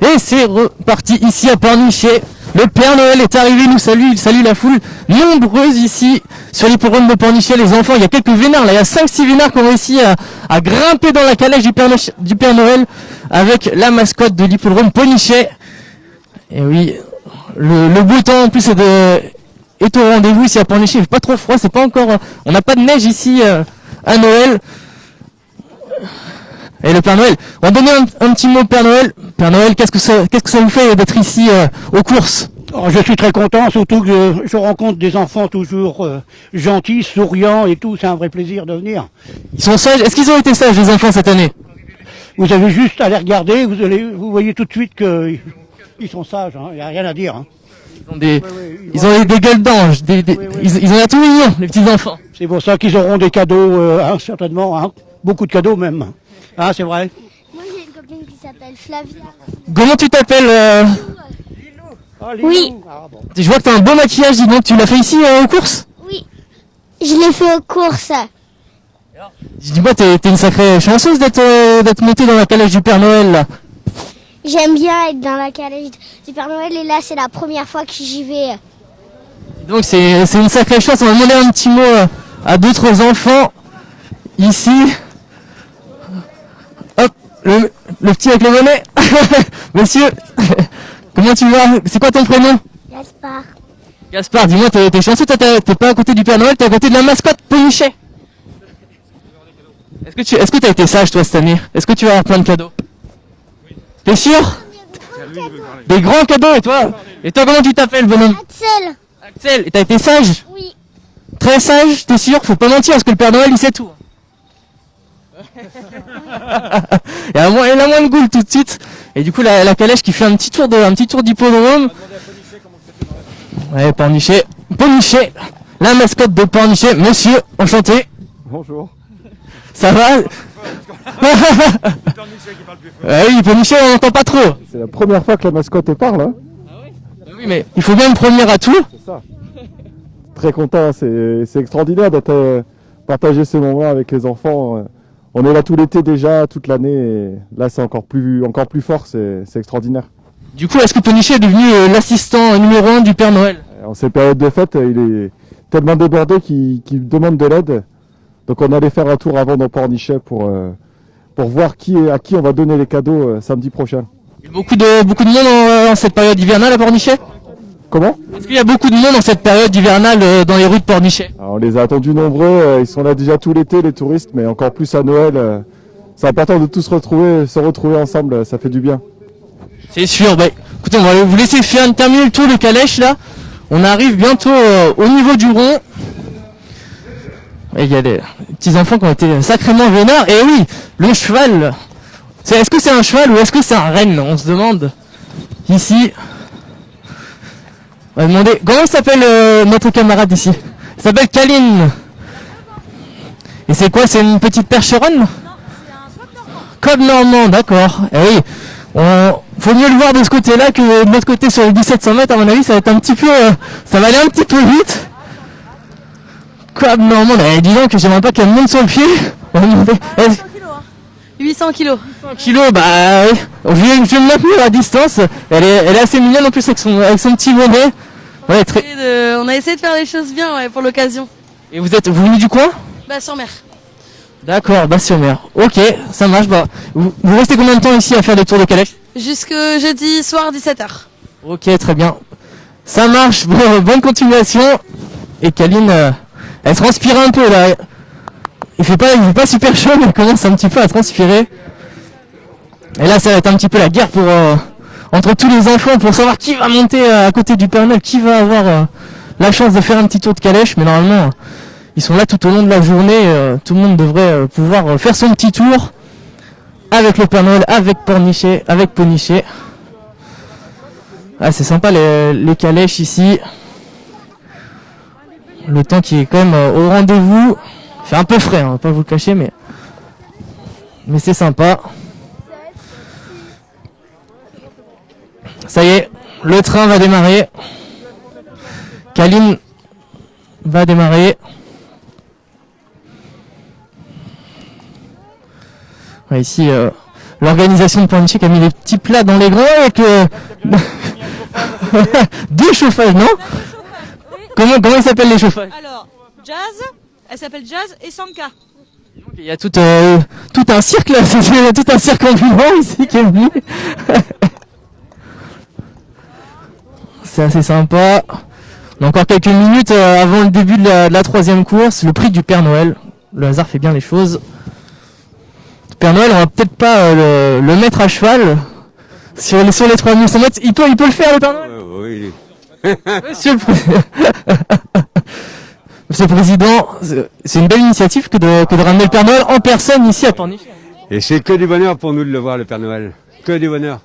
Et c'est reparti ici à Pornichet. Le Père Noël est arrivé, il salue la foule nombreuse ici sur l'hippodrome de Pornichet. Les enfants, il y a quelques vénards là, il y a 5-6 vénards qui ont réussi à grimper dans la calèche du Père Noël avec la mascotte de l'hippodrome Pornichet. Et oui, le beau temps en plus est au rendez-vous ici à Pornichet. Il fait pas trop froid, c'est pas encore, on n'a pas de neige ici à Noël. Et le Père Noël, on va donner un petit mot au Père Noël. Père Noël, qu'est-ce que ça vous fait d'être ici aux courses? Alors, je suis très content, surtout que je rencontre des enfants toujours gentils, souriants et tout. C'est un vrai plaisir de venir. Ils sont sages. Est-ce qu'ils ont été sages les enfants cette année? Vous avez juste à les regarder, vous voyez tout de suite qu'ils sont sages. Il n'y a rien à dire. Ils ont des gueules d'ange. Ils ont l'air tout mignons, les petits enfants. C'est pour ça qu'ils auront des cadeaux, certainement, beaucoup de cadeaux même. C'est vrai. Moi j'ai une copine qui s'appelle Flavia. Comment tu t'appelles Oui. Bon. Je vois que t'as un beau maquillage, dis donc. Tu l'as fait ici aux courses? Oui. Je l'ai fait aux courses. Dis-moi, t'es une sacrée chanceuse d'être montée dans la calèche du Père Noël là. J'aime bien être dans la calèche du Père Noël et là c'est la première fois que j'y vais. Donc c'est une sacrée chance. On va demander un petit mot à d'autres enfants ici. Hop, le petit avec le bonnet. Monsieur, comment tu vas? C'est quoi ton prénom? Gaspard. Gaspard, dis-moi, t'es chanceux, t'es pas à côté du Père Noël, t'es à côté de la mascotte Pornichet. Est-ce que t'as été sage toi cette année? Est-ce que tu vas avoir plein de cadeaux? T'es sûr? Des grands cadeaux et toi? Et toi comment tu t'appelles bonhomme? Axel. Axel, et t'as été sage? Oui. Très sage, t'es sûr? Faut pas mentir parce que le Père Noël il sait tout. Il a moins de goule tout de suite. Et du coup la calèche qui fait un petit tour d'hippodrome. Ouais, Pornichet, la mascotte de Pornichet, monsieur, enchanté. Bonjour. Ça va? Oui, Pornichet, on n'entend pas trop. C'est la première fois que la mascotte parle. Hein. Oui, mais il faut bien me première à tout. C'est ça. Très content, c'est extraordinaire d'être partager ces moments avec les enfants. On est là tout l'été déjà, toute l'année, et là c'est encore plus fort, c'est extraordinaire. Du coup, est-ce que Pornichet est devenu l'assistant numéro 1 du Père Noël? En ces périodes de fête, il est tellement débordé qu'il demande de l'aide. Donc on allait faire un tour avant dans Pornichet pour voir à qui on va donner les cadeaux samedi prochain. Il y a beaucoup de monde en cette période hivernale à Pornichet? Comment? Est-ce qu'il y a beaucoup de monde en cette période hivernale dans les rues de Pornichet? Alors, on les a attendus nombreux, ils sont là déjà tout l'été les touristes, mais encore plus à Noël. C'est important de tous se retrouver ensemble, ça fait du bien. C'est sûr, écoutez, on va vous laisser terminer le tour de calèche là. On arrive bientôt au niveau du rond. Et il y a des petits enfants qui ont été sacrément vénards. Et oui, le cheval. Est-ce que c'est un cheval ou est-ce que c'est un renne? On se demande. Ici. On va demander. Comment s'appelle notre camarade ici? Il s'appelle Kaline. Et c'est quoi? C'est une petite percheronne? Non, c'est un cob normand, d'accord. Et oui. Faut mieux le voir de ce côté-là que de l'autre côté sur les 1700 mètres. À mon avis, ça va être un petit peu, ça va aller un petit peu vite. Cob normand. Dis donc que j'aimerais pas qu'elle monte sur le pied. On va demander. 800 kilos. 800 kilos, oui. Je vais me maintenir à distance. Elle est assez mignonne en plus avec son petit bonnet. Ouais, On a essayé de faire les choses bien pour l'occasion. Et vous venez du coin? Sur mer. D'accord, sur mer. Ok, ça marche. Vous restez combien de temps ici à faire des tours de calèche? Jusque jeudi soir 17h. Ok, très bien. Ça marche, bonne continuation. Et Kaline, elle transpire un peu là. Il fait pas super chaud, mais elle commence un petit peu à transpirer. Et là, ça va être un petit peu la guerre entre tous les enfants pour savoir qui va monter à côté du Père Noël, qui va avoir la chance de faire un petit tour de calèche. Mais normalement, ils sont là tout au long de la journée. Tout le monde devrait pouvoir faire son petit tour avec le Père Noël, avec Pornichet. Ah, c'est sympa les calèches ici. Le temps qui est quand même au rendez-vous. Il fait un peu frais, on va pas vous le cacher, mais c'est sympa. Ça y est, le train va démarrer. Kaline va démarrer. Ouais, ici, l'organisation de Pornichet qui a mis les petits plats dans les grands avec deux chauffages, non? Comment ils s'appellent les chauffages? Alors, Jazz, elle s'appelle Jazz et Sanka. Il y a tout un cirque là, c'est tout un cirque ambulant ici qui est venu. C'est assez sympa. On a encore quelques minutes avant le début de la troisième course, le prix du Père Noël. Le hasard fait bien les choses. Le Père Noël, on va peut-être pas le mettre à cheval sur les 3100 mètres. Il peut le faire le Père Noël? Oui. Monsieur le Président, c'est une belle initiative que de ramener le Père Noël en personne ici à Pornichet. Et c'est que du bonheur pour nous de le voir, le Père Noël. Que du bonheur.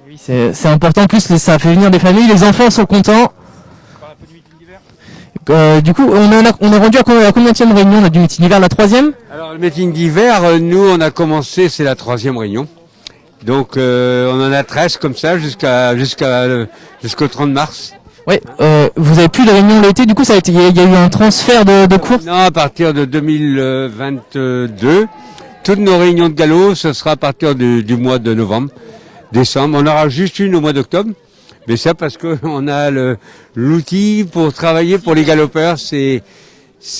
Oui, c'est important. En plus, ça fait venir des familles. Les enfants sont contents. Du coup, on est rendu à combienième réunion du meeting d'hiver, la troisième? Alors le meeting d'hiver, nous on a commencé, c'est la 3e réunion. Donc on en a 13 comme ça jusqu'au 30 mars. Oui, vous avez plus de réunion l'été, du coup il y a eu un transfert de courses? Non, à partir de 2022, toutes nos réunions de galop, ce sera à partir du mois de novembre, décembre. On aura juste une au mois d'octobre. Mais ça parce qu'on a l'outil pour travailler pour les galopeurs, c'est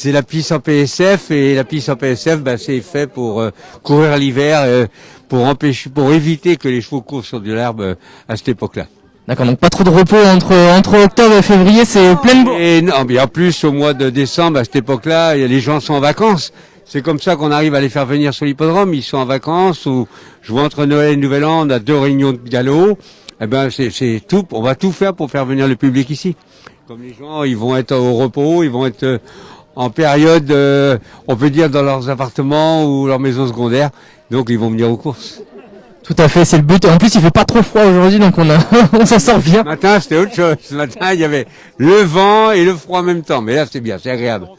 la piste en PSF, et la piste en PSF, c'est fait pour courir l'hiver, pour éviter que les chevaux courent sur de l'herbe à cette époque-là. D'accord, donc pas trop de repos entre octobre et février, c'est pleine bourre. Et non, mais en plus au mois de décembre, à cette époque-là, les gens sont en vacances. C'est comme ça qu'on arrive à les faire venir sur l'hippodrome. Ils sont en vacances, ou je vois entre Noël et Nouvel An, on a 2 réunions de galop. Eh ben c'est tout, on va tout faire pour faire venir le public ici. Comme les gens, ils vont être au repos, ils vont être en période, on peut dire dans leurs appartements ou leurs maisons secondaires, donc ils vont venir aux courses. Tout à fait, c'est le but. En plus, il fait pas trop froid aujourd'hui, donc on s'en sort bien. Ce matin, c'était autre chose. Ce matin, il y avait le vent et le froid en même temps, mais là, c'est bien, c'est agréable.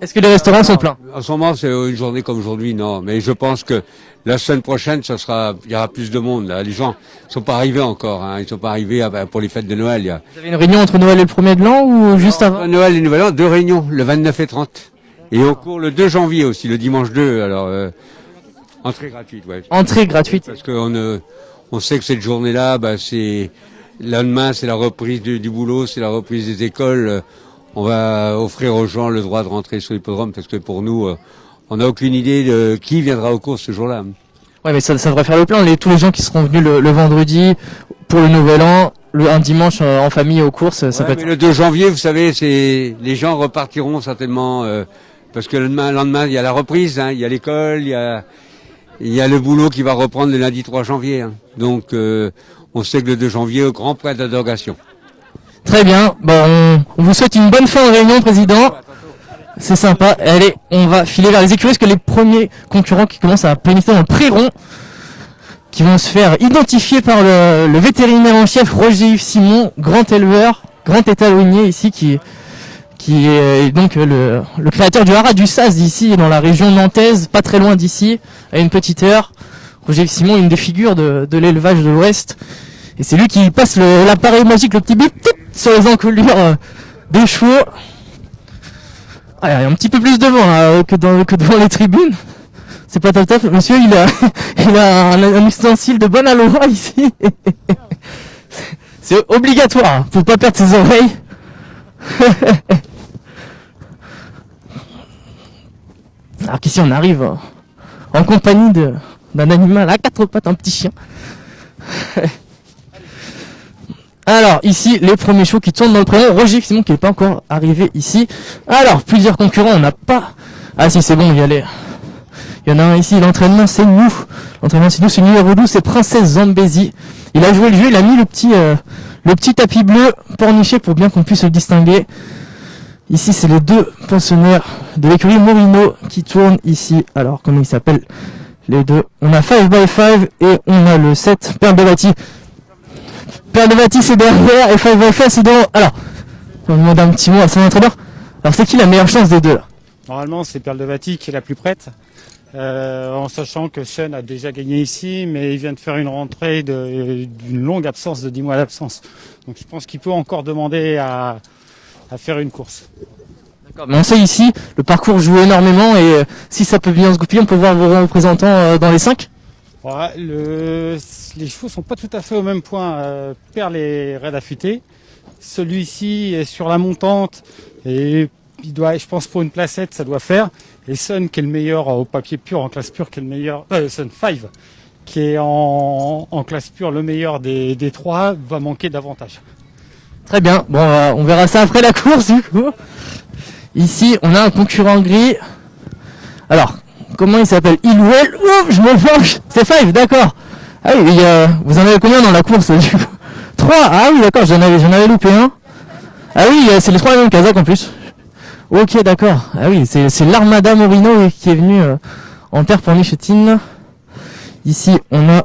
Est-ce que les restaurants sont pleins? En ce moment, c'est une journée comme aujourd'hui, non. Mais je pense que la semaine prochaine, il y aura plus de monde, là. Les gens sont pas arrivés encore, hein. Ils sont pas arrivés pour les fêtes de Noël. Vous avez une réunion entre Noël et le 1er de l'an ou juste avant? Entre Noël et Nouvel An, 2 réunions, le 29 et 30. Et on court le 2 janvier aussi, le dimanche 2. Alors, entrée gratuite, ouais. Entrée gratuite. Parce on sait que cette journée-là, c'est, le lendemain, c'est la reprise du boulot, c'est la reprise des écoles. On va offrir aux gens le droit de rentrer sur l'hippodrome parce que pour nous, on n'a aucune idée de qui viendra aux courses ce jour-là. Ouais, mais ça devrait faire le plein. Tous les gens qui seront venus le vendredi pour le Nouvel An, un dimanche en famille aux courses, ça peut être... Mais le 2 janvier, vous savez, les gens repartiront certainement parce que le lendemain, il y a la reprise, hein, il y a l'école, il y a le boulot qui va reprendre le lundi 3 janvier. Hein. Donc, on sait que le 2 janvier, au grand prêt d'adorgation. Très bien. Bon, on vous souhaite une bonne fin de réunion, Président. C'est sympa. Allez, on va filer vers les écuries parce que les premiers concurrents qui commencent à pénétrer dans le pré-rond, qui vont se faire identifier par le vétérinaire en chef Roger-Yves Simon, grand éleveur, grand étalonnier ici, qui est donc le créateur du haras du Saz d'ici, dans la région nantaise, pas très loin d'ici, à une petite heure. Roger-Yves Simon, une des figures de l'élevage de l'Ouest. Et c'est lui qui passe l'appareil magique, le petit bip, sur les encolures des chevaux. Ah, il y a un petit peu plus devant là, que devant les tribunes. C'est pas top. Monsieur, il a un ustensile de bonne alloi ici. C'est obligatoire pour pas perdre ses oreilles. Alors qu'ici on arrive en compagnie d'un animal à 4 pattes, un petit chien. Alors ici les premiers chevaux qui tournent dans le prénom, Roger Simon qui n'est pas encore arrivé ici. Alors plusieurs concurrents, on n'a pas... Ah si c'est bon, il y en a un ici, l'entraînement c'est nous. L'entraînement c'est nous, c'est numéro 12, c'est Princesse Zambézi. Il a joué le jeu, il a mis le petit tapis bleu Pornichet pour bien qu'on puisse le distinguer. Ici c'est les 2 pensionnaires de l'écurie Morino qui tournent ici. Alors comment ils s'appellent les 2? On a 5x5 et on a le 7 Père de Bâti. Père de Bâti c'est derrière et 5x5 c'est devant. Alors, on va demander un petit mot à son entraîneur. Alors c'est qui la meilleure chance des 2 là? Normalement c'est Perle de Bâti qui est la plus prête. En sachant que Sean a déjà gagné ici, mais il vient de faire une rentrée d'une longue absence, de 10 mois d'absence. Donc je pense qu'il peut encore demander à faire une course. Mais on sait ici, le parcours joue énormément et si ça peut bien se goupiller, on peut voir vos représentants dans les 5. Ouais, les chevaux sont pas tout à fait au même point. Perd les raids affûtés. Celui-ci est sur la montante et il doit, je pense pour une placette, ça doit faire. Et Sun qui est le meilleur au papier pur, en classe pure, qui est le meilleur, Sun 5, qui est en classe pure le meilleur des 3, va manquer davantage. Très bien, bon on verra ça après la course du coup. Ici on a un concurrent gris. Alors, comment il s'appelle? Ilwell. Oh, je me penche. C'est 5, d'accord. Ah oui, vous en avez combien dans la course du coup? 3. Ah oui, d'accord, j'en avais loupé un. Ah oui, c'est les 3 mêmes Kazakhs en plus. Ok, d'accord. Ah oui, c'est l'Armada Morino qui est venu en terre pour Nichetine. Ici, on a...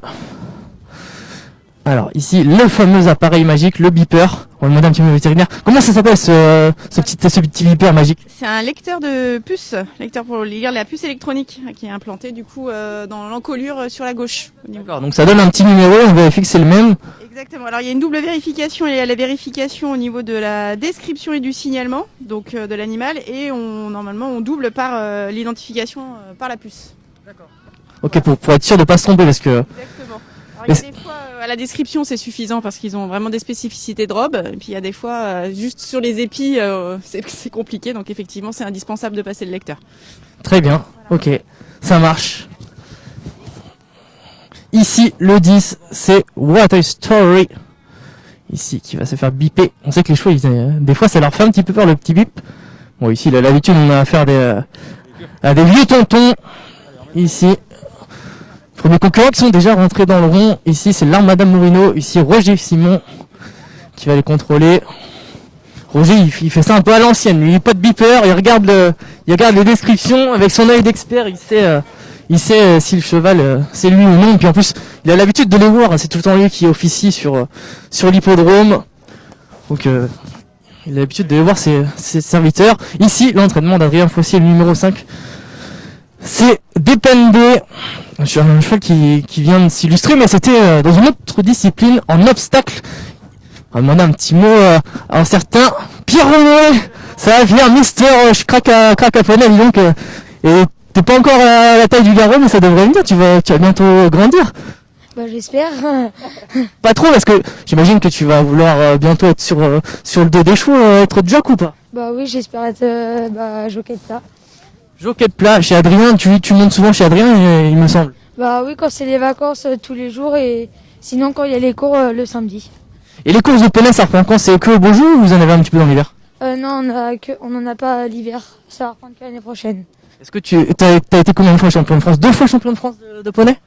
Alors, ici, le fameux appareil magique, le beeper. On va demander un petit peu au vétérinaire. Comment ça s'appelle ce petit beeper magique? C'est un lecteur de puces, lecteur pour lire la puce électronique qui est implanté du coup dans l'encolure sur la gauche. D'accord, donc ça donne un petit numéro, on vérifie que c'est le même. Exactement. Alors il y a une double vérification. Il y a la vérification au niveau de la description et du signalement, donc de l'animal, et normalement on double par l'identification par la puce. D'accord. Ok, pour être sûr de pas se tromper parce que... Exactement. Alors, il y a des fois, à la description, c'est suffisant parce qu'ils ont vraiment des spécificités de robe. Et puis, il y a des fois, juste sur les épis, c'est compliqué. Donc, effectivement, c'est indispensable de passer le lecteur. Très bien. Voilà. Ok. Ça marche. Ici, le 10, c'est What a Story. Ici, qui va se faire biper. On sait que les chevaux, des fois, ça leur fait un petit peu peur, le petit bip. Bon, ici, il a l'habitude, on a affaire à des vieux tontons. Ici. Premiers concurrents qui sont déjà rentrés dans le rond. Ici, c'est l'Armada Morino. Ici, Roger Simon qui va les contrôler. Roger, il fait ça un peu à l'ancienne. Lui, il n'a pas de beeper. Il regarde les descriptions avec son œil d'expert. Il sait si le cheval c'est lui ou non. Puis en plus, il a l'habitude de les voir. C'est tout le temps lui qui officie sur l'hippodrome. Donc, il a l'habitude de les voir ses serviteurs. Ici, l'entraînement d'Adrien Fossier, le numéro 5. C'est Dépendé. Un cheval qui vient de s'illustrer, mais c'était dans une autre discipline, en obstacle. On va demander un petit mot à un certain Pierre René. Ça va venir, Mister craque à poney, dis donc. Et t'es pas encore à la taille du garrot, mais ça devrait venir. Tu vas bientôt grandir. Bah j'espère. Pas trop, parce que j'imagine que tu vas vouloir bientôt être sur le dos des chevaux, être jock ou pas? Bah oui, j'espère être jockey de ça. Jockey de plat chez Adrien, tu montes souvent chez Adrien, il me semble. Bah oui, quand c'est les vacances tous les jours et sinon quand il y a les cours le samedi. Et les courses de poney, ça reprend quand? C'est que au beau jour ou vous en avez un petit peu dans l'hiver? Non, on en a pas l'hiver. Ça va reprendre que l'année prochaine. Est-ce que t'as été combien de fois champion de France? 2 fois champion de France de poney?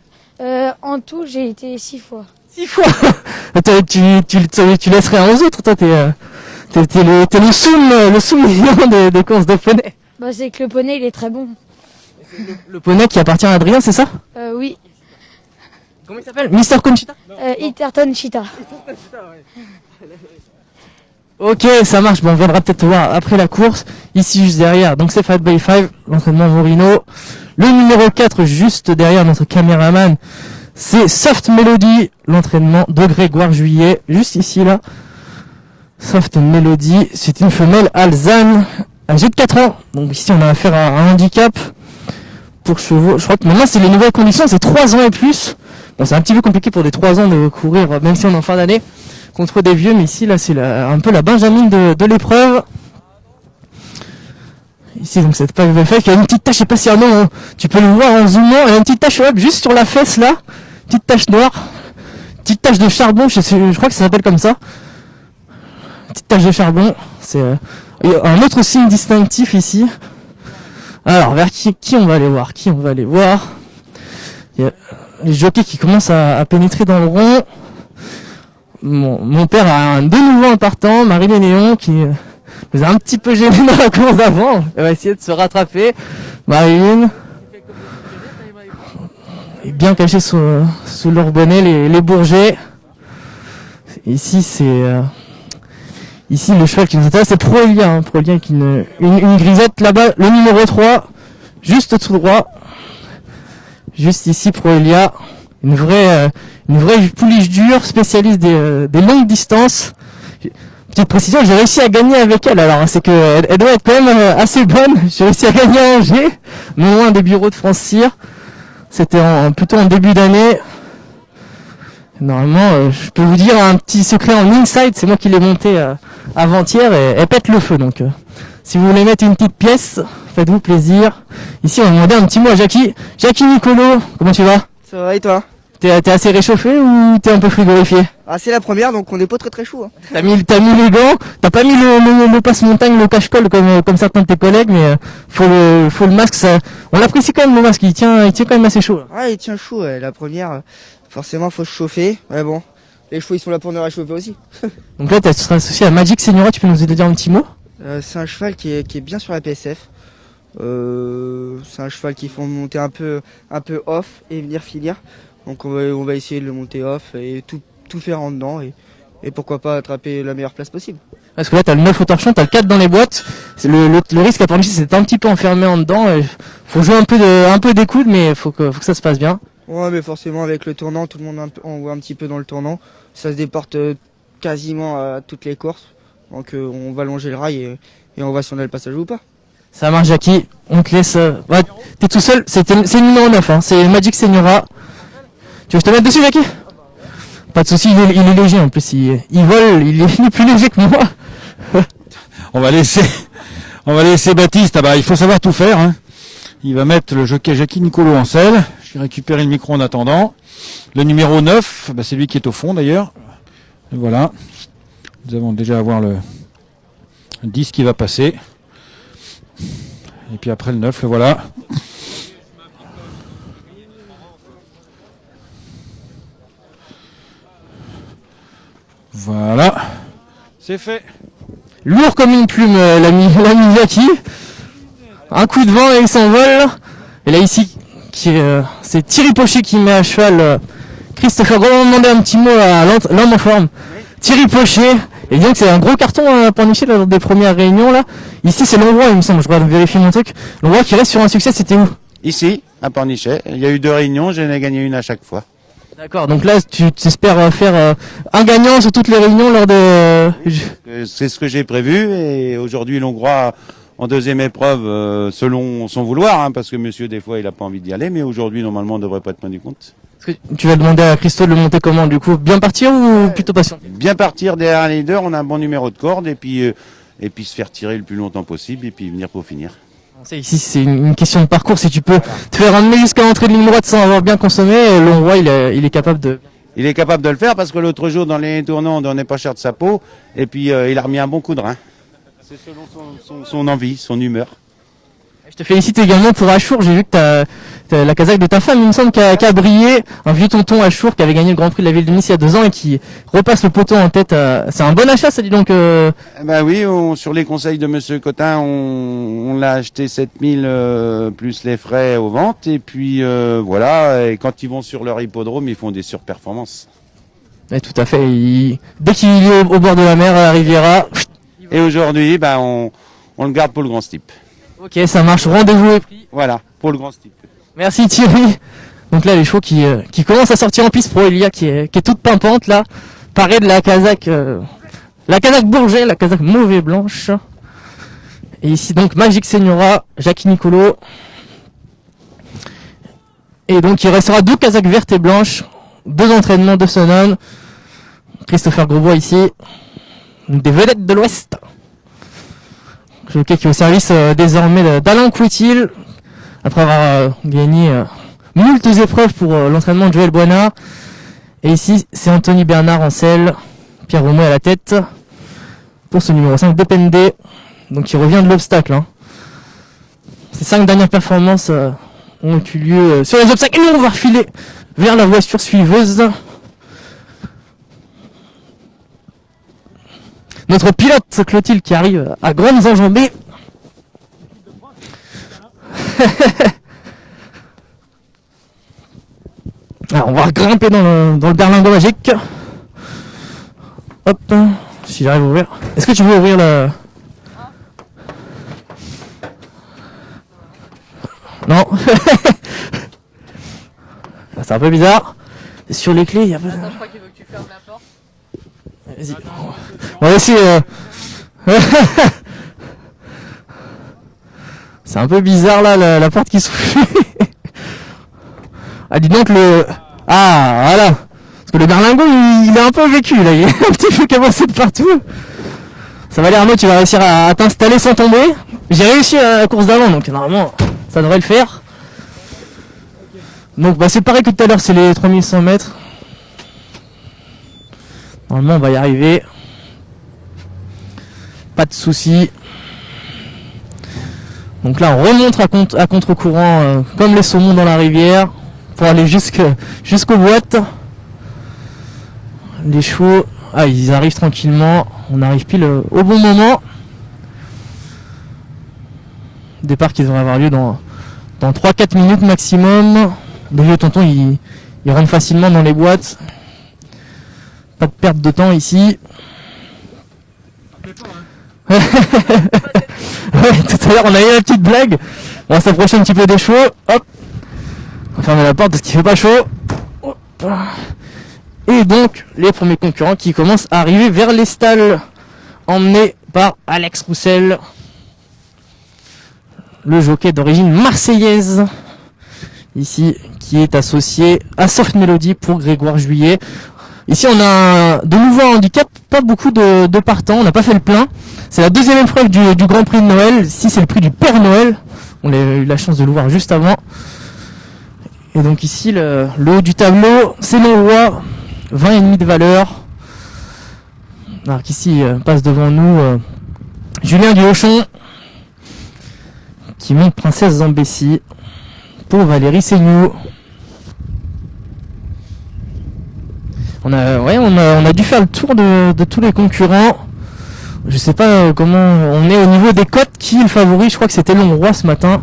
En tout, j'ai été 6 fois. 6 fois. Tu laisserais un aux autres, toi, t'es le sous-million des courses de poney. Bah c'est que le poney, il est très bon. Le poney qui appartient à Adrien, c'est ça? Oui. Comment il s'appelle? Mister Conchita? Interton Cheetah. Ok, ça marche. Bon, on viendra peut-être te voir après la course. Ici, juste derrière. Donc, c'est Fight by 5, l'entraînement Morino. Le numéro 4, juste derrière notre caméraman, c'est Soft Melody, l'entraînement de Grégoire Juillet. Juste ici, là. Soft Melody, c'est une femelle alezane, âgée de 4 ans. Donc, ici, on a affaire à un handicap pour chevaux. Je crois que maintenant, c'est les nouvelles conditions, c'est 3 ans et plus. Bon, c'est un petit peu compliqué pour des 3 ans de courir, même si on est en fin d'année, contre des vieux, mais ici, là, c'est un peu la benjamine de l'épreuve. Ici, donc, cette page de fête, il y a une petite tache, je sais pas si tu peux le voir en zoomant, il y a une petite tache, hop, juste sur la fesse, là. Petite tache noire. Petite tache de charbon, je crois que ça s'appelle comme ça. Petite tache de charbon. C'est un autre signe distinctif ici. Alors, vers qui on va aller voir? Il y a les jockeys qui commencent à pénétrer dans le rond. Mon père a de nouveau un partant, Marie-Léon Léon, qui nous a un petit peu gêné dans la course d'avant. Elle va essayer de se rattraper. Marie-Léon est bien caché sous leur bonnet, les bourgets. Ici, ici, le cheval qui nous intéresse, c'est Proelia. Proelia avec une grisette là-bas, le numéro 3, juste tout droit. Juste ici, Proelia, une vraie pouliche dure, spécialiste des longues distances. Petite précision, j'ai réussi à gagner avec elle. Alors c'est que elle doit être quand même assez bonne. J'ai réussi à gagner à Angers, non loin des bureaux de France Cyr. C'était plutôt en début d'année. Normalement, je peux vous dire un petit secret en inside, c'est moi qui l'ai monté avant-hier et elle pète le feu. Donc si vous voulez mettre une petite pièce, faites-vous plaisir. Ici on va demander un petit mot à Jackie. Jackie Nicolo, comment tu vas? Ça va et toi? T'es assez réchauffé ou t'es un peu frigorifié? Ah, c'est la première, donc on n'est pas très chaud. Hein. T'as mis les gants, t'as pas mis le passe-montagne, le cache-colle comme certains de tes collègues, mais faut le masque, ça, on l'apprécie quand même le masque, il tient quand même assez chaud. Ah, il tient chaud, ouais. La première, forcément faut se chauffer, mais bon, les chevaux ils sont là pour nous réchauffer aussi. Donc là tu seras associé à Magic Señora, tu peux nous aider à dire un petit mot? C'est un cheval qui est bien sur la PSF. C'est un cheval qu'il faut monter un peu off et venir finir. Donc on va essayer de le monter off et tout faire en dedans et pourquoi pas attraper la meilleure place possible. Parce que là t'as le 9 au torchon, t'as le 4 dans les boîtes. Le risque à Pornichet c'est d'être un petit peu enfermé en dedans. Faut jouer un peu des coudes, mais faut que ça se passe bien. Ouais, mais forcément avec le tournant, tout le monde on voit un petit peu dans le tournant. Ça se déporte quasiment à toutes les courses. Donc on va longer le rail et on voit si on a le passage ou pas. Ça marche Jackie, on te laisse. Ouais, t'es tout seul, c'est le numéro 9, hein, c'est Magic Señora. Tu veux que je te mette dessus Jackie? Pas de soucis, il est léger en plus, il vole, il est plus léger que moi. On va laisser Baptiste, il faut savoir tout faire. Hein. Il va mettre le jockey Jackie Nicolo en selle. Je vais récupérer le micro en attendant. Le numéro 9, c'est lui qui est au fond d'ailleurs. Et voilà. Nous allons déjà avoir le 10 qui va passer. Et puis après le 9, le voilà. Voilà. C'est fait. Lourd comme une plume, l'ami Jackie. Un coup de vent et il s'envole. Et là ici, c'est Thierry Pochet qui met à cheval Christopher Gros. On va demander un petit mot à l'homme en forme. Thierry Pochet. Et donc c'est un gros carton pour Pornichet lors des premières réunions là. Ici c'est l'endroit il me semble, je dois vérifier mon truc. L'endroit qui reste sur un succès, c'était où? Ici, à Pornichet. Il y a eu 2 réunions, j'en ai gagné une à chaque fois. D'accord, donc là tu espères faire un gagnant sur toutes les réunions lors de... C'est ce que j'ai prévu et aujourd'hui l'Hongrois en deuxième épreuve selon son vouloir, hein, parce que monsieur des fois il a pas envie d'y aller, mais aujourd'hui normalement on devrait pas être loin du compte. Tu vas demander à Christo de le monter comment du coup? Bien partir ou plutôt patient? Bien partir derrière les leaders, on a un bon numéro de corde et puis se faire tirer le plus longtemps possible et puis venir pour finir. Ici c'est une question de parcours, si tu peux te faire emmener jusqu'à l'entrée de ligne droite sans avoir bien consommé, l'Hongrois il est capable de... Il est capable de le faire parce que l'autre jour dans les tournants on donnait pas cher de sa peau et puis il a remis un bon coup de rein. C'est selon son envie, son humeur. Je te félicite également pour Achour, j'ai vu que t'as la casaque de ta femme, il me semble, qui a brillé, un vieux tonton Achour qui avait gagné le Grand Prix de la Ville de Nice il y a 2 ans et qui repasse le poteau en tête. C'est un bon achat ça, dis donc. Oui, sur les conseils de monsieur Cotin, on l'a acheté 7000 plus les frais aux ventes et puis voilà, et quand ils vont sur leur hippodrome, ils font des surperformances. Ouais, tout à fait, dès qu'il est au bord de la mer, à la Riviera... Et aujourd'hui, on le garde pour le grand steep. Ok, ça marche, rendez-vous est pris. Voilà, pour le grand steep. Merci Thierry. Donc là, les chevaux qui commencent à sortir en piste pro, Elia qui est toute pimpante là, parée de la casaque Bourget, la casaque mauvaise blanche. Et ici donc Magic Señora, Jackie Nicolo. Et donc il restera 2 casaques vertes et blanches, 2 entraînements de Sonon. Christopher Grosbois ici, des vedettes de l'Ouest. Jockey qui est au service désormais d'Alain Coutil, après avoir gagné moultes épreuves pour l'entraînement de Joël Boinard. Et ici, c'est Anthony Bernard en selle, Pierre Romouet à la tête, pour ce numéro 5, Depende, donc il revient de l'obstacle. Hein. Ces 5 dernières performances ont eu lieu sur les obstacles. Et nous, on va refiler vers la voiture suiveuse. Notre pilote Clotilde qui arrive à grandes enjambées. Alors on va grimper dans le berlingot magique. Hop, si j'arrive à ouvrir. Est-ce que tu veux ouvrir le... Non. C'est un peu bizarre. Sur les clés, il y a pas... Attends, je crois qu'il veut que tu fermes la porte. Vas-y. On va essayer. C'est un peu bizarre là, la porte qui s'ouvre. Ah, dis donc le... Ah, voilà. Parce que le berlingot, il est un peu vécu là. Il est un petit peu cabossé de partout. Ça va aller, Arnaud, tu vas réussir à t'installer sans tomber. J'ai réussi à la course d'avant, donc normalement, ça devrait le faire. Donc bah c'est pareil que tout à l'heure, c'est les 3100 mètres. Normalement on va y arriver. Pas de soucis. Donc là on remonte à contre-courant comme les saumons dans la rivière pour aller jusqu'aux boîtes. Les chevaux, ils arrivent tranquillement. On arrive pile au bon moment. Départ qui devrait avoir lieu dans 3-4 minutes maximum. Les vieux tontons ils rentrent facilement dans les boîtes. Pas de perte de temps ici. Ouais, tout à l'heure on a eu une petite blague. On va s'approcher un petit peu des chevaux. Hop. On va fermer la porte parce qu'il fait pas chaud. Hop. Et donc les premiers concurrents qui commencent à arriver vers les stalles, emmenés par Alex Roussel, le jockey d'origine marseillaise, ici, qui est associé à Soft Melody pour Grégoire Juillet. Ici on a de nouveau un handicap, pas beaucoup de partants, on n'a pas fait le plein. C'est la deuxième épreuve du Grand Prix de Noël. Ici c'est le prix du Père Noël. On a eu la chance de le voir juste avant. Et donc ici le haut du tableau, c'est l'envoi, 20,5 de valeur. Alors qu'ici passe devant nous Julien Duhochon, qui monte Princesse Zambessi pour Valérie Seignou. On a dû faire le tour de tous les concurrents. Je sais pas comment on est au niveau des cotes. Qui est le favori? Je crois que c'était Longroy ce matin.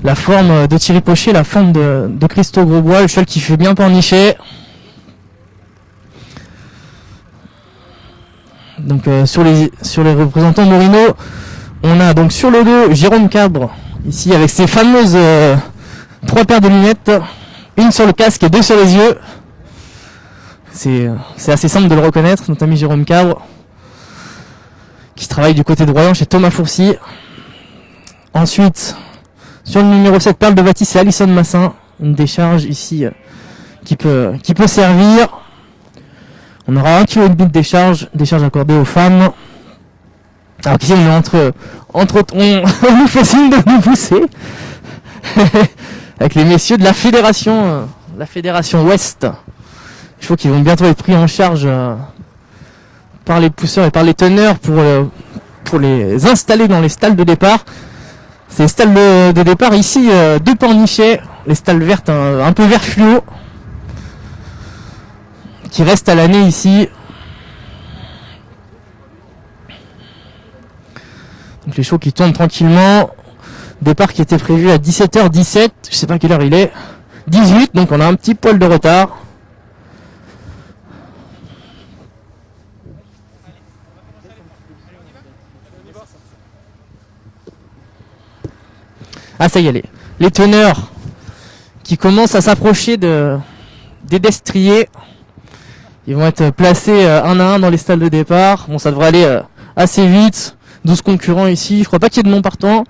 La forme de Thierry Pochet, la forme de Christo Grosbois, le cheval qui fait bien pornicher. Donc sur les représentants Morino, on a donc sur le dos Jérôme Cabre, ici avec ses fameuses 3 paires de lunettes, une sur le casque et 2 sur les yeux. C'est assez simple de le reconnaître, notre ami Jérôme Cabre, qui travaille du côté de Royan chez Thomas Fourcy. Ensuite, sur le numéro 7, Perle de Bâtisse, c'est Alison Massin, une décharge ici qui peut servir. On aura 1,5 kg de décharge accordée aux femmes. Alors qu'ici on est entre on nous fait signe de nous pousser avec les messieurs de la fédération Ouest. Je crois qu'ils vont bientôt être pris en charge par les pousseurs et par les teneurs pour les installer dans les stalles de départ. Ces stalles de départ ici de Pornichet, les stalles vertes un peu vert fluo, qui restent à l'année ici. Donc les chevaux qui tournent tranquillement. Départ qui était prévu à 17h17, je sais pas quelle heure il est. 18, donc on a un petit poil de retard. Ah ça y est, les teneurs qui commencent à s'approcher des destriers. Ils vont être placés un à un dans les stalles de départ. Bon, ça devrait aller assez vite. 12 concurrents ici. Je crois pas qu'il y ait de non partants.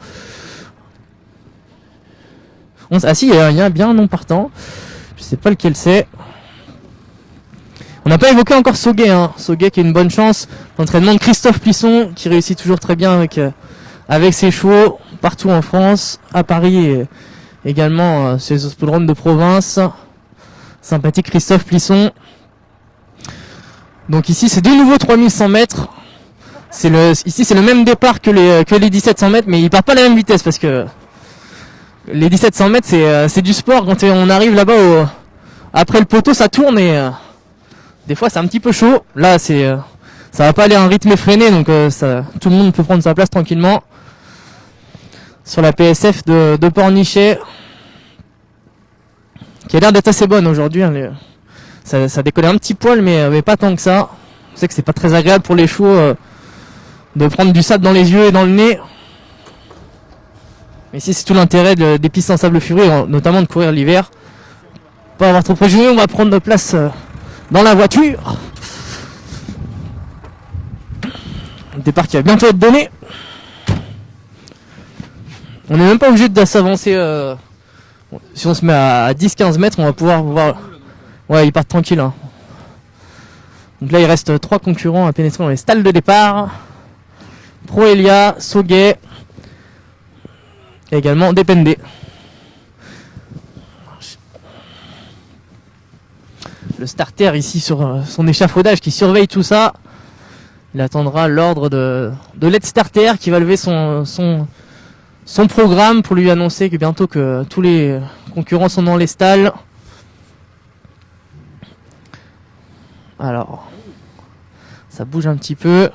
Ah si, il y a bien un non partant. Je sais pas lequel c'est. On n'a pas évoqué encore Sauguet. Sauguet qui a une bonne chance. L'entraînement de Christophe Plisson qui réussit toujours très bien avec ses chevaux partout en France, à Paris et également sur les hippodromes de province. Sympathique Christophe Plisson. Donc ici c'est de nouveau 3100 mètres. Ici c'est le même départ que les 1700 mètres, mais il part pas à la même vitesse parce que les 1700 mètres c'est du sport. Quand on arrive là-bas après le poteau, ça tourne et des fois c'est un petit peu chaud. Là ça va pas aller à un rythme effréné, donc tout le monde peut prendre sa place tranquillement sur la PSF de Pornichet, qui a l'air d'être assez bonne aujourd'hui. Ça décolle un petit poil, mais pas tant que ça. On sait que c'est pas très agréable pour les chevaux de prendre du sable dans les yeux et dans le nez. Mais ici c'est tout l'intérêt des pistes en sable furé, notamment de courir l'hiver. Pas avoir trop préjugé, on va prendre notre place dans la voiture. Départ qui va bientôt être donné. On n'est même pas obligé de s'avancer. Si on se met à 10-15 mètres, on va pouvoir voir. Ouais, ils partent tranquilles. Hein. Donc là, il reste 3 concurrents à pénétrer dans les stalles de départ. Proelia, Soguet et également Depende. Le starter ici sur son échafaudage qui surveille tout ça. Il attendra l'ordre de l'aide starter qui va lever son programme pour lui annoncer que bientôt que tous les concurrents sont dans les stalles. Alors, ça bouge un petit peu.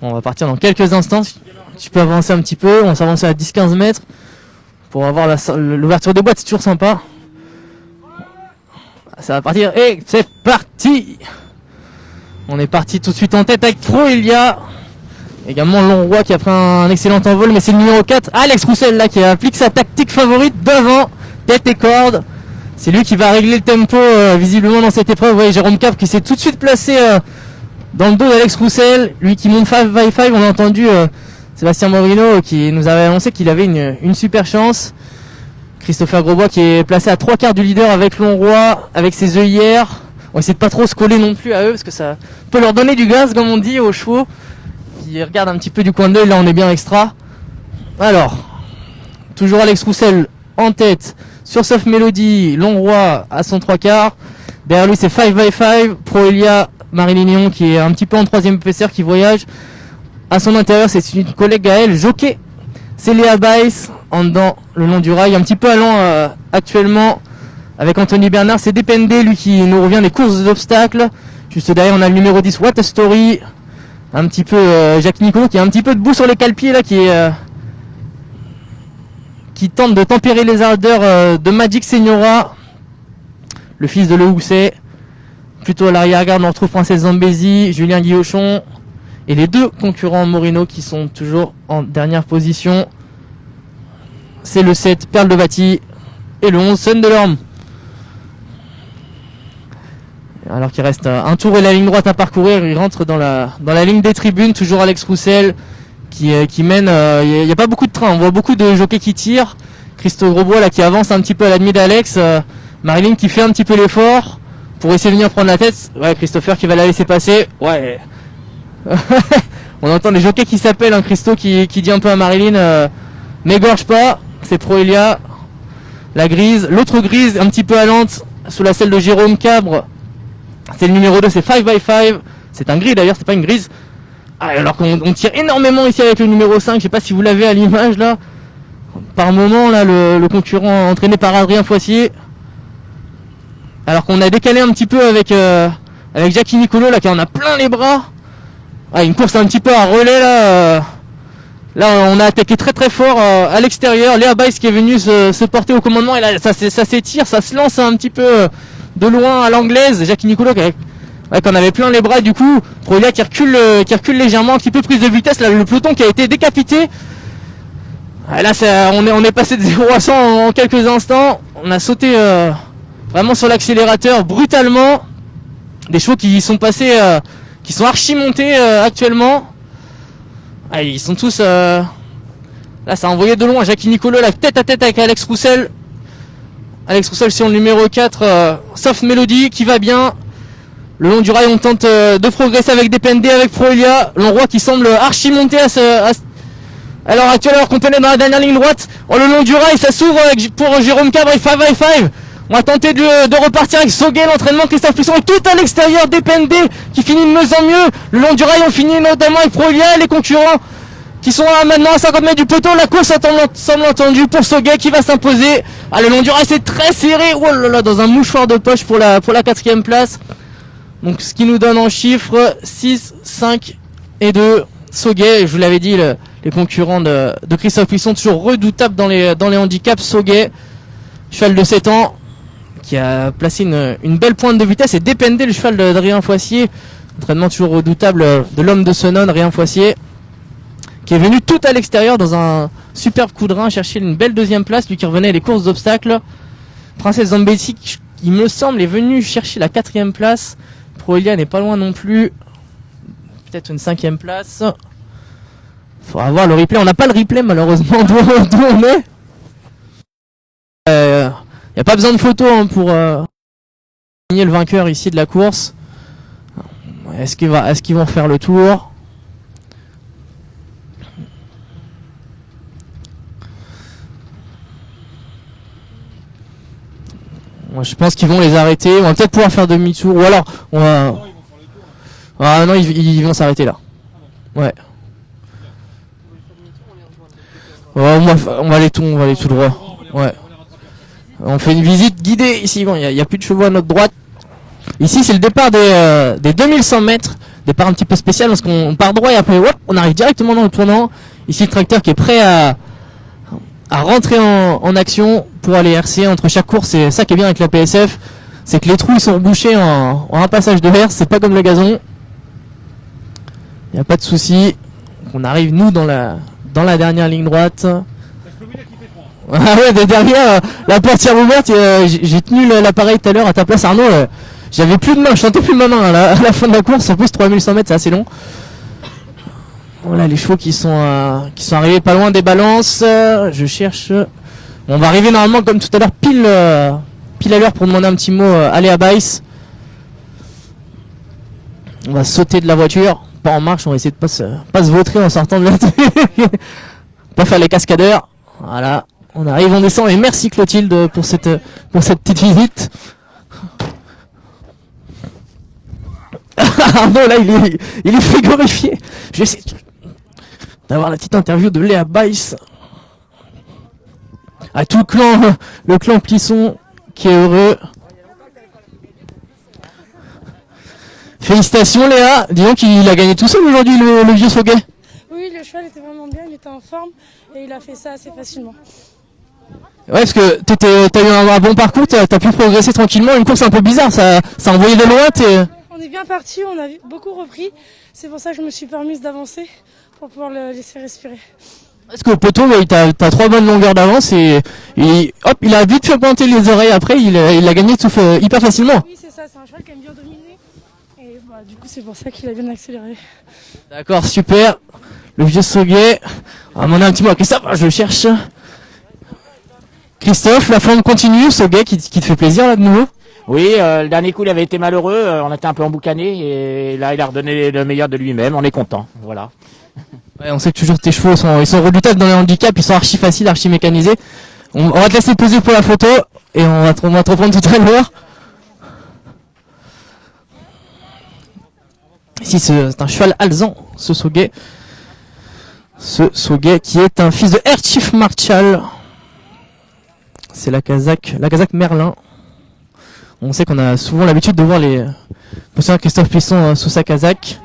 Bon, on va partir dans quelques instants. Tu peux avancer un petit peu. On va s'avancer à 10-15 mètres pour avoir l'ouverture des boîtes. C'est toujours sympa. Ça va partir et c'est parti. On est parti tout de suite en tête avec Proelia. Également Longroy qui a pris un excellent envol, mais c'est le numéro 4, Alex Roussel là qui applique sa tactique favorite devant, tête et corde. C'est lui qui va régler le tempo visiblement dans cette épreuve. Vous voyez Jérôme Cap qui s'est tout de suite placé dans le dos d'Alex Roussel, lui qui monte 5x5. On a entendu Sébastien Morino qui nous avait annoncé qu'il avait une super chance. Christopher Grosbois qui est placé à 3/4 du leader avec Longroy, avec ses œillères. On va essayer de pas trop se coller non plus à eux parce que ça peut leur donner du gaz comme on dit aux chevaux. Qui regardent un petit peu du coin d'œil, là on est bien extra. Alors, toujours Alex Roussel en tête sur Soft Melody, Longroy à son 3/4. Derrière lui c'est 5x5, Proelia, Marie Lignon qui est un petit peu en 3ème épaisseur qui voyage. À son intérieur c'est une collègue à elle, Jockey. C'est Léa Baïs en dedans le long du rail, un petit peu allant actuellement avec Anthony Bernard. C'est Depende lui qui nous revient des courses d'obstacles. Juste derrière on a le numéro 10 What a Story. Un petit peu Jacques Nicolo qui a un petit peu debout sur les cale-pieds là, qui tente de tempérer les ardeurs de Magic Señora, le fils de Le Housset. Plutôt à l'arrière-garde on retrouve Princesse Zambézi, Julien Guillochon et les 2 concurrents Morino qui sont toujours en dernière position. C'est le 7 Perle de Bâti et le 11 Sun de l'Orme. Alors qu'il reste un tour et la ligne droite à parcourir, il rentre dans la ligne des tribunes, toujours Alex Roussel qui mène, il n'y a pas beaucoup de trains, on voit beaucoup de jockeys qui tirent. Christo Grosbois là qui avance un petit peu à la demi d'Alex, Marilyn qui fait un petit peu l'effort pour essayer de venir prendre la tête. Ouais, Christopher qui va la laisser passer, ouais. On entend les jockeys qui s'appellent, hein, Christo qui dit un peu à Marilyn, n'égorge pas, c'est Proelia, la grise, l'autre grise un petit peu allante sous la selle de Jérôme Cabre. C'est le numéro 2, c'est 5x5. C'est un gris d'ailleurs, c'est pas une grise. Ah, alors qu'on tire énormément ici avec le numéro 5. Je sais pas si vous l'avez à l'image là. Par moment là, le concurrent entraîné par Adrien Foissier. Alors qu'on a décalé un petit peu avec Jackie Nicolo là qui en a plein les bras. Ah, une course un petit peu à relais là. Là on a attaqué très très fort à l'extérieur. Léa Baïs qui est venue se porter au commandement. Et là ça s'étire, ça se lance un petit peu de loin à l'anglaise. Jackie Nicolo qui en avait plein les bras, du coup Proelia qui recule légèrement, un petit peu prise de vitesse, là le peloton qui a été décapité. Et là on est passé de 0 à 100 en quelques instants. On a sauté vraiment sur l'accélérateur brutalement. Des chevaux qui sont passés, qui sont archi montés actuellement. Ah, ils sont tous là, ça a envoyé de loin. Jackie Nicolo la tête à tête avec Alex Roussel. Alex Roussel sur le numéro 4, Soft Melody qui va bien. Le long du rail on tente de progresser avec Depende, avec Proelia. Longroy qui semble archi monter à l'heure actuelle alors qu'on tenait dans la dernière ligne droite. Oh, le long du rail ça s'ouvre pour Jérôme Cabre et 5x5. On va tenter de repartir avec Soguet, l'entraînement Christophe Puisson et tout à l'extérieur Depende qui finit de mieux en mieux. Le long du rail on finit notamment avec Proelia, les concurrents qui sont là maintenant à 50 mètres du poteau. La course semble entendue pour Soguet qui va s'imposer. Ah, le long du rail c'est très serré. Oh là là, dans un mouchoir de poche pour la 4ème place. Donc ce qui nous donne en chiffres 6, 5 et 2. Soguet, je vous l'avais dit, les concurrents de Christophe Puisson, toujours redoutables dans les handicaps. Soguet, cheval de 7 ans, qui a placé une belle pointe de vitesse. Et Depende, le cheval d'Adrien Foissier, entraînement toujours redoutable de l'homme de Senon, Adrien Foissier, qui est venu tout à l'extérieur dans un superbe coup de rein, chercher une belle 2ème place, lui qui revenait des courses d'obstacles. Princesse Zambézi, il me semble, est venu chercher la 4ème place. Proelia n'est pas loin non plus. peut-être une 5e place. Faudra voir le replay. On n'a pas le replay malheureusement d'où on est. Y a pas besoin de photo hein, pour gagner le vainqueur ici de la course. Est-ce qu'ils vont faire le tour? Moi, je pense qu'ils vont les arrêter. On va peut-être pouvoir faire demi-tour. Ou alors, on va... Ah non, ils vont s'arrêter là. Ouais. Ouais, on va aller tout droit. Ouais. On fait une visite guidée ici. Bon, il y a plus de chevaux à notre droite. Ici, c'est le départ des 2100 mètres. Départ un petit peu spécial parce qu'on part droit et après, hop, on arrive directement dans le tournant. Ici, le tracteur qui est prêt à rentrer en action pour aller RC entre chaque course. C'est ça qui est bien avec la PSF, c'est que les trous ils sont rebouchés en un passage de herse, c'est pas comme le gazon. Il n'y a pas de souci. On arrive nous dans la dernière ligne droite. Ah ouais, derrière la portière ouverte, j'ai tenu l'appareil tout à l'heure à ta place Arnaud. J'avais plus de main, je sentais plus ma main à la fin de la course. En plus 3100 mètres c'est assez long. Voilà les chevaux qui sont arrivés pas loin des balances. Je cherche. On va arriver normalement comme tout à l'heure pile à l'heure pour demander un petit mot à Léa Baïs. On va sauter de la voiture, pas en marche, on va essayer de pas se vautrer en sortant de la pas faire les cascadeurs. Voilà, on arrive, on descend et merci Clotilde pour cette petite visite. Arnaud là il est frigorifié. Je vais essayer d'avoir la petite interview de Léa Baïs. À tout le clan Plisson qui est heureux. Félicitations Léa, dis donc il a gagné tout seul aujourd'hui le vieux Sauguet. Oui, le cheval était vraiment bien, il était en forme et il a fait ça assez facilement. Ouais, parce que t'as eu un bon parcours, t'as pu progresser tranquillement, une course un peu bizarre, ça envoyait de loin. On est bien parti, on a beaucoup repris, c'est pour ça que je me suis permise d'avancer pour pouvoir le laisser respirer. Parce qu'au poteau, ouais, t'as 3 bonnes longueurs d'avance et hop, il a vite fait pointer les oreilles après, il a gagné tout hyper facilement. Oui, c'est ça, c'est un cheval qui aime bien dominer et du coup c'est pour ça qu'il a bien accéléré. D'accord, super. Le vieux Sauguet. On va demander un petit mot à Christophe, je le cherche. Christophe, la forme continue, Sauguet qui te fait plaisir là de nouveau? Oui, le dernier coup il avait été malheureux, on était un peu emboucané et là il a redonné le meilleur de lui-même, on est content, voilà. Ouais, on sait que toujours tes chevaux ils sont redoutables dans les handicaps, ils sont archi faciles, archi mécanisés. On va te laisser poser pour la photo et on va te reprendre tout à l'heure. Ici c'est un cheval alezan, ce Sauguet. Ce Sauguet qui est un fils de Air Chief Marshall. C'est la Kazakh Merlin. On sait qu'on a souvent l'habitude de voir les monsieur Christophe Plisson sous sa Kazakh.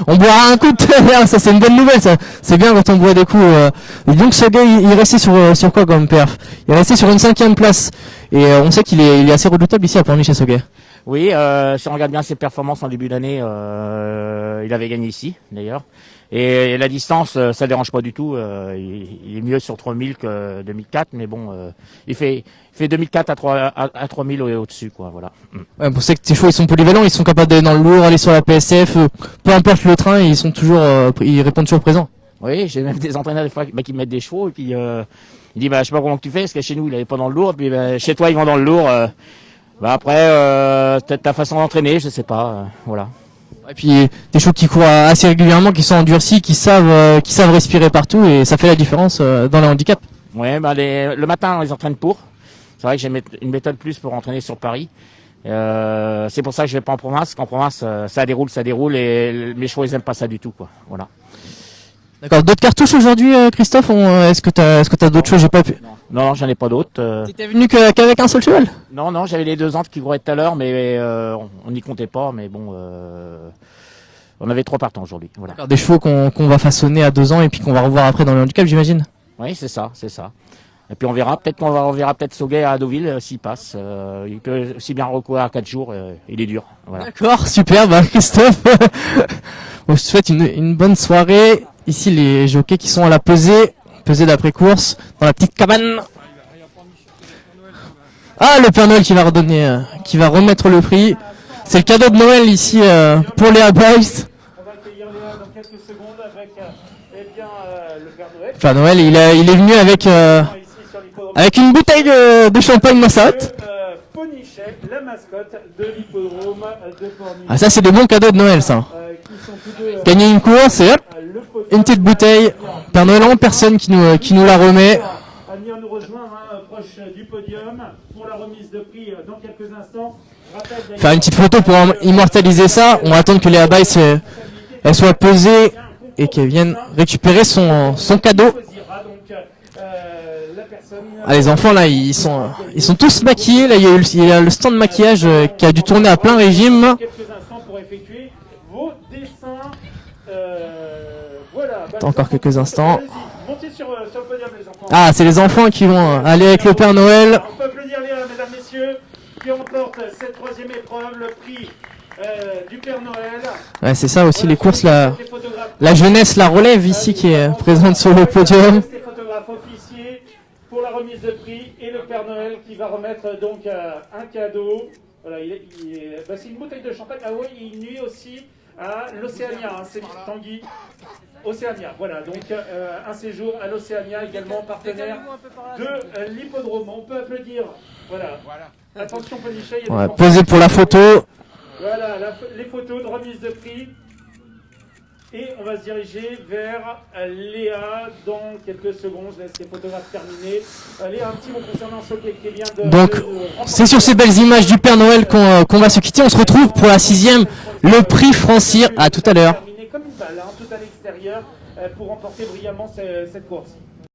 On boira un coup de terre, ça c'est une bonne nouvelle, ça. C'est bien quand on boit des coups. Donc ce gars il restait sur quoi comme perf? Il est resté sur une 5e place. Et on sait qu'il est assez redoutable ici à Pornichet ce gars. Oui, si on regarde bien ses performances en début d'année, il avait gagné ici d'ailleurs. Et la distance, ça dérange pas du tout. Il est mieux sur 3000 que 2004, mais bon, il fait 2004 à 3000 au-dessus, quoi. Voilà. Ouais, on sait que tes chevaux ils sont polyvalents, ils sont capables d'aller dans le lourd, aller sur la PSF, peu importe le train, ils sont toujours, ils répondent toujours présents. Oui, j'ai même des entraîneurs des fois qui me mettent des chevaux et puis il dit je sais pas comment tu fais, parce que chez nous il est pas dans le lourd, et puis chez toi ils vont dans le lourd. Après, peut-être ta façon d'entraîner, je sais pas, voilà. Et puis des chevaux qui courent assez régulièrement, qui sont endurcis, qui savent respirer partout et ça fait la différence dans les handicaps. Ouais, le matin on les entraîne pour. C'est vrai que j'ai une méthode plus pour entraîner sur Paris. C'est pour ça que je vais pas en province, parce qu'en province ça déroule et mes chevaux ils aiment pas ça du tout, quoi. Voilà. D'accord. D'autres cartouches aujourd'hui, Christophe? Est-ce que t'as d'autres choses? J'ai pas pu. Non, j'en ai pas d'autres. T'étais venu qu'avec un seul cheval? Non, j'avais les 2 autres qui couraient tout à l'heure, mais on n'y comptait pas. Mais bon, on avait 3 partants aujourd'hui. Voilà. Des chevaux qu'on va façonner à 2 ans et puis qu'on va revoir après dans le handicap, j'imagine. Oui, c'est ça. Et puis on verra peut-être Sauguet à Deauville s'il passe. Il peut aussi bien recourir à 4 jours. Il est dur. Voilà. D'accord, super, Christophe. Bon, je te souhaite une bonne soirée. Ici les jockeys qui sont à la pesée d'après-course dans la petite cabane. Ah, le Père Noël qui va remettre le prix. C'est le cadeau de Noël ici pour Léa Boys. On va accueillir Léa dans quelques secondes avec le Père Noël. Père Noël, il est venu avec une bouteille de champagne Massat. Ponichet, la mascotte de l'hippodrome de Pornier. Ah ça c'est des bons cadeaux de Noël ça. Gagner une course et hop, une petite bouteille. Père Noël en personne qui nous la remet. À venir nous rejoindre proche du podium pour la remise de prix dans quelques instants. Faire une petite photo pour immortaliser ça. On va attendre que Léa Baïs elle soit pesée et qu'elle vienne récupérer son cadeau. Ah, les enfants là ils sont tous maquillés. Là il y a le stand de maquillage qui a dû tourner à plein régime. Attends encore quelques instants. Ah c'est les enfants qui vont aller avec le Père Noël. On peut applaudir Léa, mesdames, messieurs, qui remporte cette troisième épreuve, le prix du Père Noël. Ouais c'est ça aussi les courses la jeunesse la relève ici qui est présente sur le podium. Les photographes officiers pour la remise de prix et le Père Noël qui va remettre donc un cadeau. Voilà, c'est une bouteille de champagne. Ah oui, il nuit aussi à l'Océania, hein, c'est Tanguy. Océania, voilà, donc un séjour à l'Océania, également partenaire de l'hippodrome. On peut applaudir, voilà. Attention Ponichet, il y a Ouais, posé pour la photo. Voilà, les photos de remise de prix. Et on va se diriger vers Léa dans quelques secondes. Je laisse les photographes terminer. Léa, un petit mot concernant ce qui vient de... Donc, c'est sur ces belles images du Père Noël qu'on va se quitter. On se retrouve pour la 6e, le prix Francir. À tout à l'heure. Comme une balle, tout à l'extérieur, pour remporter brillamment cette course.